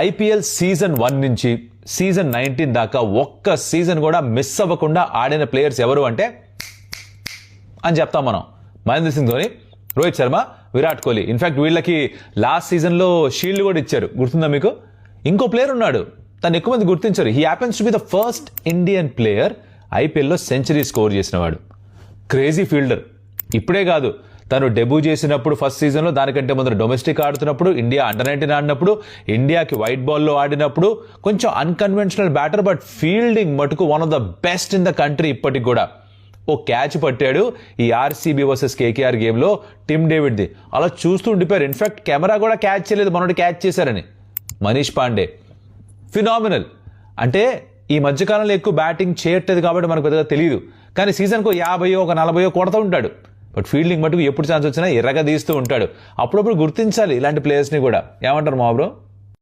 IPL season 1 నుంచి season 19 దాకా ఒక్క సీజన్ కూడా మిస్ అవ్వకుండా ఆడిన ప్లేయర్స్ ఎవరు అంటే అని చెప్తాం మనం. మహేంద్ర సింగ్ ధోని, రోహిత్ శర్మ, విరాట్ కోహ్లీ. ఇన్ఫాక్ట్ వీళ్ళకి లాస్ట్ సీజన్లో షీల్డ్ కూడా ఇచ్చారు, గుర్తుందా మీకు? ఇంకో ప్లేయర్ ఉన్నాడు, తను ఎక్కువ మంది గుర్తించారు. He happens to be the first Indian player ఐపీఎల్లో సెంచరీ స్కోర్ చేసినవాడు. Crazy fielder. ఇప్పుడే కాదు, తను డెబ్యూ చేసినప్పుడు ఫస్ట్ సీజన్లో, దానికంటే ముందర డొమెస్టిక్ ఆడుతున్నప్పుడు, ఇండియా అండర్-19 ఆడినప్పుడు, ఇండియాకి వైట్ బాల్లో ఆడినప్పుడు, కొంచెం అన్కన్వెన్షనల్ బ్యాటర్ బట్ ఫీల్డింగ్ మటుకు one of the best in the country ఇప్పటికి కూడా. ఓ క్యాచ్ పట్టాడు ఈ ఆర్సీబీ వర్సెస్ కేకేఆర్ గేమ్లో టిమ్ డేవిడ్ది. అలా చూస్తూ ఉండిపోయారు. ఇన్ఫాక్ట్ కెమెరా కూడా క్యాచ్ చేయలేదు, మనోడు క్యాచ్ చేశారని. మనీష్ పాండే ఫినామినల్. అంటే ఈ మధ్యకాలంలో ఎక్కువ బ్యాటింగ్ చేయట్లేదు కాబట్టి మనకు పెద్దగా తెలియదు, కానీ సీజన్కు 50 ఒక 40 కొడుతూ ఉంటాడు. బట్ ఫీల్డింగ్ మటుకు ఎప్పుడు ఛాన్స్ వచ్చినా ఎర్రగా తీస్తూ ఉంటాడు. అప్పుడప్పుడు గుర్తించాలి ఇలాంటి ప్లేయర్స్ని కూడా. ఏమంటారు మా బ్రో?